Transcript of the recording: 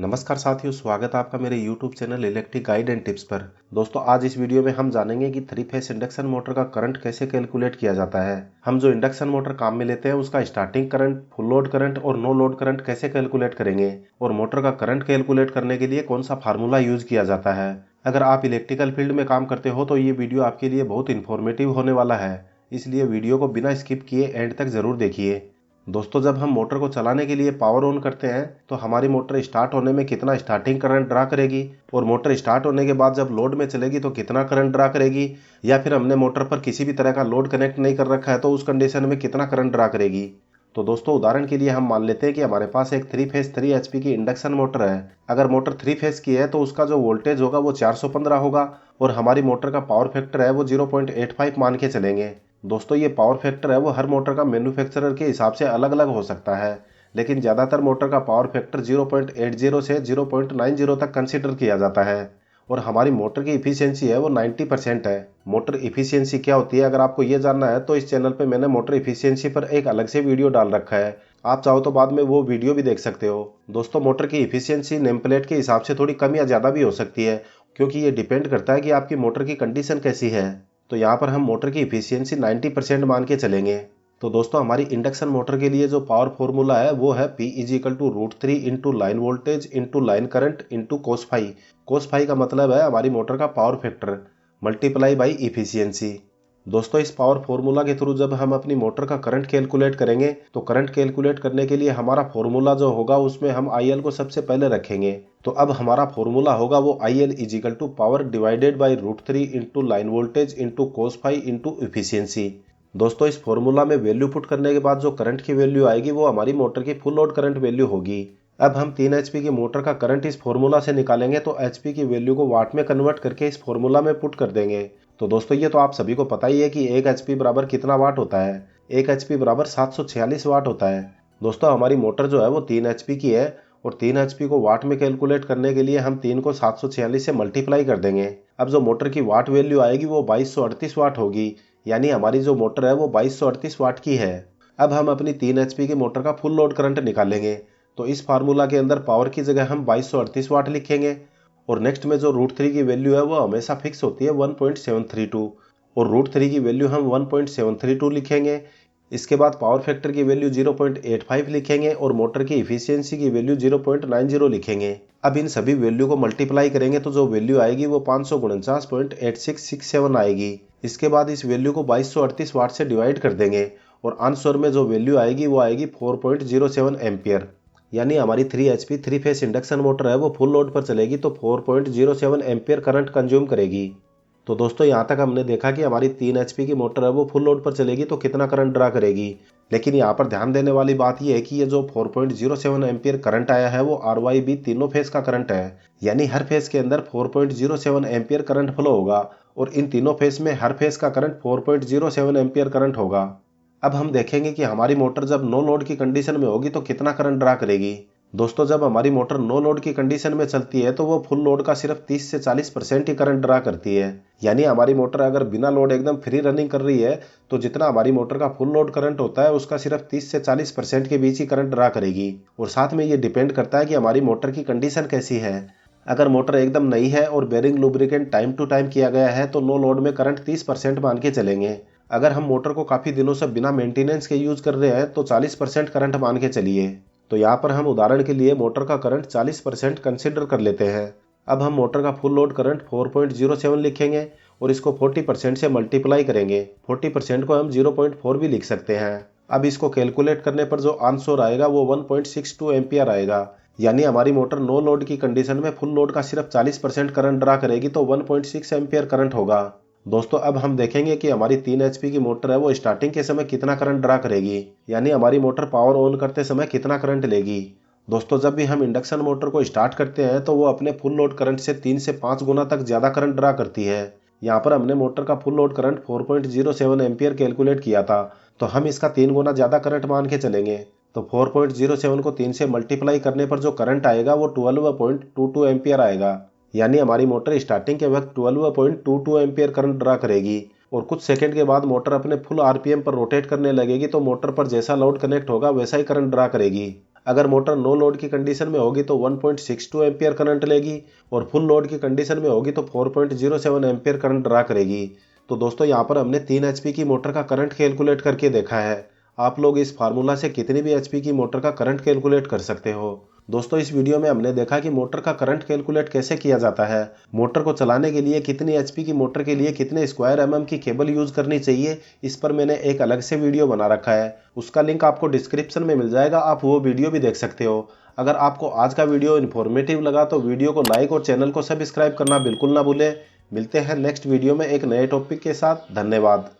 नमस्कार साथियों, स्वागत है आपका मेरे YouTube channel electric guide and tips पर। दोस्तों, आज इस वीडियो में हम जानेंगे कि 3 फेस इंडक्शन मोटर का करंट कैसे कैलकुलेट किया जाता है। हम जो इंडक्शन मोटर काम में लेते हैं उसका starting current, full load current और नो लोड करंट कैसे कैलकुलेट करेंगे और मोटर का करंट कैलकुलेट करने के लिए कौन सा फार्मूला यूज किया जाता है। अगर आप इलेक्ट्रिकल फील्ड में काम करते हो तो ये वीडियो आपके लिए बहुत इन्फॉर्मेटिव होने वाला है, इसलिए वीडियो को बिना स्किप किए एंड तक जरूर देखिए। दोस्तों, जब हम मोटर को चलाने के लिए पावर ऑन करते हैं तो हमारी मोटर स्टार्ट होने में कितना स्टार्टिंग करंट ड्रा करेगी और मोटर स्टार्ट होने के बाद जब लोड में चलेगी तो कितना करंट ड्रा करेगी, या फिर हमने मोटर पर किसी भी तरह का लोड कनेक्ट नहीं कर रखा है तो उस कंडीशन में कितना करंट ड्रा करेगी। तो दोस्तों, उदाहरण के लिए हम मान लेते हैं कि हमारे पास एक 3 फेस 3 एचपी की इंडक्शन मोटर है। अगर मोटर 3 फेस की है तो उसका जो वोल्टेज होगा वो 415 होगा और हमारी मोटर का पावर फैक्टर है वो 0.85 मान के चलेंगे। दोस्तों, ये पावर फैक्टर है वो हर मोटर का मैन्युफैक्चरर के हिसाब से अलग अलग हो सकता है, लेकिन ज़्यादातर मोटर का पावर फैक्टर 0.80 से 0.90 तक कंसीडर किया जाता है और हमारी मोटर की इफिशियंसी है वो 90% है। मोटर इफिशियंसी क्या होती है, अगर आपको ये जानना है तो इस चैनल पे मैंने मोटर इफिशियंसी पर एक अलग से वीडियो डाल रखा है, आप चाहो तो बाद में वो वीडियो भी देख सकते हो। दोस्तों, मोटर की इफिशियंसी नेम प्लेट के हिसाब से थोड़ी कम या ज़्यादा भी हो सकती है, क्योंकि ये डिपेंड करता है कि आपकी मोटर की कंडीशन कैसी है। तो यहाँ पर हम मोटर की इफिशियंसी 90% मान के चलेंगे। तो दोस्तों, हमारी इंडक्शन मोटर के लिए जो पावर फॉर्मूला है वो है P = √3 into line voltage into line current into cos phi. cos phi का मतलब है हमारी मोटर का power factor multiply by efficiency. दोस्तों, इस पावर फॉर्मूला के थ्रू जब हम अपनी मोटर का करंट कैलकुलेट करेंगे तो करंट कैलकुलेट करने के लिए हमारा फॉर्मूला जो होगा उसमें हम IL को सबसे पहले रखेंगे। तो अब हमारा फॉर्मूला होगा वो IL = power divided by √3 into line voltage into cos phi into efficiency. दोस्तों, इस फॉर्मूला में वैल्यू पुट करने के बाद जो करंट की वैल्यू आएगी वो हमारी मोटर की फुल लोड करंट वैल्यू होगी। अब हम 3 एचपी की मोटर का करंट इस फॉर्मूला से निकालेंगे तो एचपी की वैल्यू को वाट में कन्वर्ट करके इस फॉर्मूला में पुट कर देंगे। तो दोस्तों, ये तो आप सभी को पता ही है कि 1 एचपी बराबर कितना वाट होता है। 1 एचपी बराबर 746 वाट होता है। दोस्तों, हमारी मोटर जो है वो 3 एचपी की है और 3 एचपी को वाट में कैलकुलेट करने के लिए हम 3 को 746 से मल्टीप्लाई कर देंगे। अब जो मोटर की वाट वैल्यू आएगी वो 2238 वाट होगी, यानी हमारी जो मोटर है वो 2238 वाट की है। अब हम अपनी 3 एचपी की मोटर का फुल लोड करंट निकालेंगे। तो इस फार्मूला के अंदर पावर की जगह हम 2238 वाट लिखेंगे और नेक्स्ट में जो √3 की वैल्यू है वो हमेशा फिक्स होती है 1.732 और √3 की वैल्यू हम 1.732 लिखेंगे। इसके बाद पावर फैक्टर की वैल्यू 0.85 लिखेंगे और मोटर की इफिशियंसी की वैल्यू 0.90 लिखेंगे। अब इन सभी वैल्यू को मल्टीप्लाई करेंगे तो जो वैल्यू आएगी वो 549.8667 आएगी। इसके बाद इस वैल्यू को 2238 वाट से डिवाइड कर देंगे और आंसर में जो वैल्यू आएगी वो आएगी 4.07 एम्पियर। यानी हमारी 3 एचपी 3 फेस इंडक्शन मोटर है वो फुल लोड पर चलेगी तो 4.07 एम्पियर करंट कंज्यूम करेगी। तो दोस्तों, यहाँ तक हमने देखा कि हमारी 3 एचपी की मोटर है वो फुल लोड पर चलेगी तो कितना करंट ड्रा करेगी। लेकिन यहाँ पर ध्यान देने वाली बात यह है कि ये जो 4.07 एम्पियर करंट आया है वो RYB तीनों फेस का करंट है, यानी हर फेस के अंदर 4.07 एम्पियर करंट फ्लो होगा और इन तीनों फेस में हर फेस का करंट 4.07 एम्पियर करंट होगा। अब हम देखेंगे कि हमारी मोटर जब नो लोड की कंडीशन में होगी तो कितना करंट ड्रा करेगी। दोस्तों, जब हमारी मोटर नो लोड की कंडीशन में चलती है तो वो फुल लोड का सिर्फ 30 से 40% ही करंट ड्रा करती है। यानी हमारी मोटर अगर बिना लोड एकदम फ्री रनिंग कर रही है तो जितना हमारी मोटर का फुल लोड करंट होता है उसका सिर्फ 30 से 40% के बीच ही करंट ड्रा करेगी। और साथ में ये डिपेंड करता है कि हमारी मोटर की कंडीशन कैसी है। अगर मोटर एकदम नई है और bearing lubricant time to time किया गया है तो नो लोड में करंट 30% मान के चलेंगे। अगर हम मोटर को काफी दिनों से बिना मेंटेनेंस के यूज कर रहे हैं तो 40% करंट मान के चलिए। तो यहाँ पर हम उदाहरण के लिए मोटर का करंट 40% कंसिडर कर लेते हैं। अब हम मोटर का फुल लोड करंट 4.07 लिखेंगे और इसको 40% से मल्टीप्लाई करेंगे। 40% को हम 0.4 भी लिख सकते हैं। अब इसको कैलकुलेट करने पर जो आंसर आएगा वो 1.62 एम्पियर आएगा, यानी हमारी मोटर नो लोड की कंडीशन में फुल लोड का सिर्फ 40% करंट ड्रा करेगी तो 1.6 एम्पियर करंट होगा। दोस्तों, अब हम देखेंगे कि हमारी 3 एचपी की मोटर है वो स्टार्टिंग के समय कितना करंट ड्रा करेगी, यानी हमारी मोटर पावर ऑन करते समय कितना करंट लेगी। दोस्तों, जब भी हम इंडक्शन मोटर को स्टार्ट करते हैं तो वो अपने फुल लोड करंट से 3 से 5 गुना तक ज्यादा करंट ड्रा करती है। यहाँ पर हमने मोटर का full load current 4.07 ampere calculate किया था, तो हम इसका 3 गुना ज्यादा करंट मान के चलेंगे। तो 4.07 को 3 से मल्टीप्लाई करने पर जो करंट आएगा वो 12.22 एम्पियर आएगा, यानी हमारी मोटर स्टार्टिंग के वक्त 12.22 एम्पियर करंट ड्रा करेगी और कुछ सेकंड के बाद मोटर अपने फुल आरपीएम पर रोटेट करने लगेगी तो मोटर पर जैसा लोड कनेक्ट होगा वैसा ही करंट ड्रा करेगी। अगर मोटर नो लोड की कंडीशन में होगी तो 1.62 एम्पियर करंट लेगी और फुल लोड की कंडीशन में होगी तो 4.07 एम्पियर करंट ड्रा करेगी। तो दोस्तों यहाँ पर हमने 3 एचपी की मोटर का करंट कैलकुलेट करके देखा है। आप लोग इस फार्मूला से कितनी भी एचपी की मोटर का करंट कैलकुलेट कर सकते हो। दोस्तों इस वीडियो में हमने देखा कि मोटर का करंट कैलकुलेट कैसे किया जाता है, मोटर को चलाने के लिए कितनी एचपी की मोटर के लिए कितने स्क्वायर एमएम की केबल यूज करनी चाहिए, इस पर मैंने एक अलग से वीडियो बना रखा है। उसका लिंक आपको डिस्क्रिप्शन में मिल जाएगा, आप वो वीडियो भी देख सकते हो। अगर आपको आज का वीडियो इन्फॉर्मेटिव लगा तो वीडियो को लाइक और चैनल को सब्सक्राइब करना बिल्कुल ना भूलें। मिलते हैं नेक्स्ट वीडियो में एक नए टॉपिक के साथ। धन्यवाद।